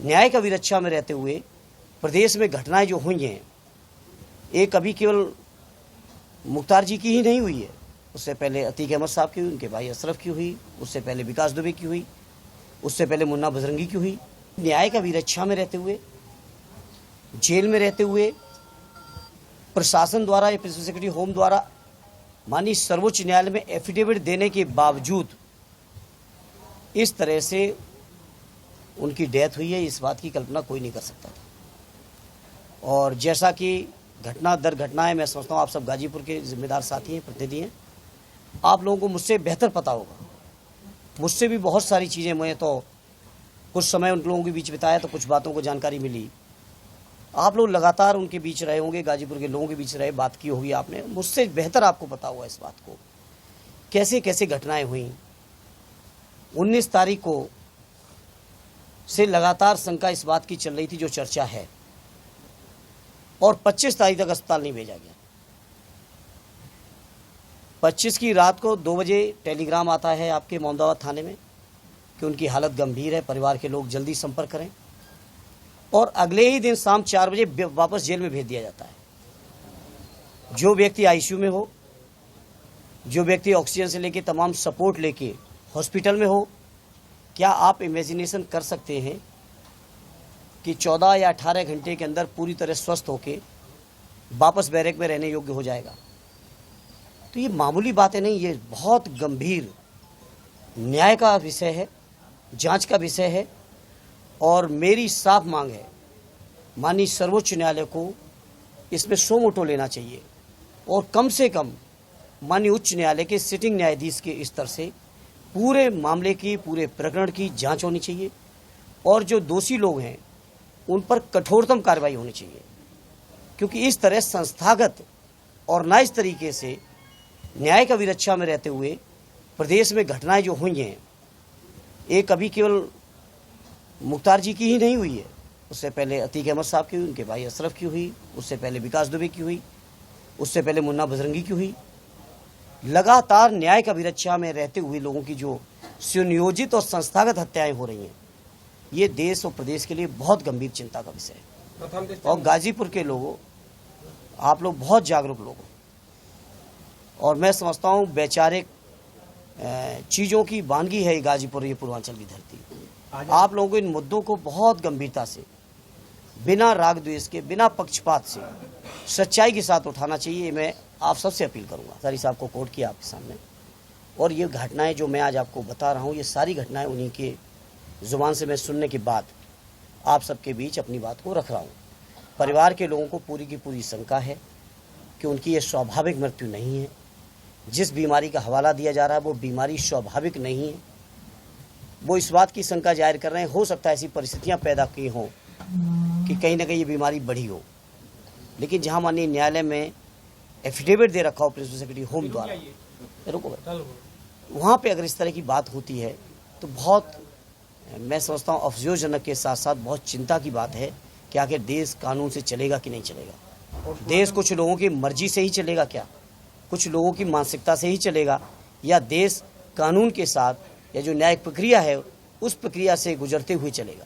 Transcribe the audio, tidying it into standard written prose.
न्याय का विरक्षा में रहते हुए प्रदेश में घटनाएं जो हुई हैं, एक अभी केवल मुख्तार जी की ही नहीं हुई है, उससे पहले अतीक अहमद साहब की हुई, उनके भाई अशरफ की हुई, उससे पहले विकास दुबे की हुई, उससे पहले मुन्ना बजरंगी की हुई। न्याय का विरक्षा में रहते हुए, जेल में रहते हुए प्रशासन द्वारा या प्रिंसिपल सेक्रेटरी होम द्वारा माननीय सर्वोच्च न्यायालय में एफिडेविट देने के बावजूद इस तरह से उनकी डेथ हुई है, इस बात की कल्पना कोई नहीं कर सकता था। और जैसा कि घटना दर घटना है, मैं समझता हूँ आप सब गाजीपुर के जिम्मेदार साथी हैं, प्रतिनिधि हैं, आप लोगों को मुझसे बेहतर पता होगा। मुझसे भी बहुत सारी चीज़ें, मैं तो कुछ समय उन लोगों के बीच बिताया तो कुछ बातों को जानकारी मिली। आप लोग लगातार उनके बीच रहे होंगे, गाजीपुर के लोगों के बीच रहे, बात की होगी आपने, मुझसे बेहतर आपको पता हुआ इस बात को कैसे कैसे घटनाएं हुई। 19 तारीख को से लगातार शंका इस बात की चल रही थी, जो चर्चा है, और 25 तारीख तक अस्पताल नहीं भेजा गया। 25 की रात को 2 बजे टेलीग्राम आता है आपके मोहम्मदाबाद थाने में कि उनकी हालत गंभीर है, परिवार के लोग जल्दी संपर्क करें, और अगले ही दिन शाम 4 बजे वापस जेल में भेज दिया जाता है। जो व्यक्ति आईसीयू में हो, जो व्यक्ति ऑक्सीजन से लेके तमाम सपोर्ट लेके हॉस्पिटल में हो, क्या आप इमेजिनेशन कर सकते हैं कि 14 या 18 घंटे के अंदर पूरी तरह स्वस्थ होके वापस बैरक में रहने योग्य हो जाएगा? तो ये मामूली बातें नहीं, ये बहुत गंभीर न्याय का विषय है, जांच का विषय है। और मेरी साफ मांग है माननीय सर्वोच्च न्यायालय को इसमें सो मोटो लेना चाहिए, और कम से कम माननीय उच्च न्यायालय के सिटिंग न्यायाधीश के स्तर से पूरे मामले की, पूरे प्रकरण की जांच होनी चाहिए, और जो दोषी लोग हैं उन पर कठोरतम कार्रवाई होनी चाहिए। क्योंकि इस तरह संस्थागत और ना इस तरीके से न्याय का विरक्षा में रहते हुए प्रदेश में घटनाएं जो हुई हैं, एक अभी केवल मुख्तार जी की ही नहीं हुई है, उससे पहले अतीक अहमद साहब की हुई, उनके भाई अशरफ की हुई, उससे पहले विकास दुबे की हुई, उससे पहले मुन्ना बजरंगी की हुई। लगातार न्याय का विरक्षा में रहते हुए लोगों की जो सुनियोजित और संस्थागत हत्याएं हो रही हैं, ये देश और प्रदेश के लिए बहुत गंभीर चिंता का विषय है। और गाजीपुर के लोगों, आप लोग बहुत जागरूक लोग हो, और मैं समझता हूँ वैचारिक चीज़ों की वानगी है ये गाजीपुर, ये पूर्वांचल की धरती। आप लोगों को इन मुद्दों को बहुत गंभीरता से, बिना राग द्वेष के, बिना पक्षपात से, सच्चाई के साथ उठाना चाहिए। मैं आप सबसे अपील करूंगा। सारी साहब को कोर्ट किया आपके सामने, और ये घटनाएं जो मैं आज आपको बता रहा हूँ, ये सारी घटनाएं उन्हीं के जुबान से मैं सुनने के बाद आप सबके बीच अपनी बात को रख रहा हूँ। परिवार के लोगों को पूरी की पूरी शंका है कि उनकी ये स्वाभाविक मृत्यु नहीं है। जिस बीमारी का हवाला दिया जा रहा है वो बीमारी स्वाभाविक नहीं है। वो इस बात की शंका जाहिर कर रहे हैं, हो सकता है ऐसी परिस्थितियां पैदा की हों कि कहीं ना कहीं ये बीमारी बढ़ी हो। लेकिन जहां माननीय न्यायालय में एफिडेविट दे रखा हो प्रिंसिपल सेक्रेटरी होम द्वारा, वहाँ पे अगर इस तरह की बात होती है तो बहुत, मैं समझता हूँ अफसोसजनक के साथ साथ बहुत चिंता की बात है कि आखिर देश कानून से चलेगा कि नहीं चलेगा। देश कुछ लोगों की मर्जी से ही चलेगा क्या, कुछ लोगों की मानसिकता से ही चलेगा, या देश कानून के साथ या जो न्यायिक प्रक्रिया है उस प्रक्रिया से गुजरते हुए चलेगा?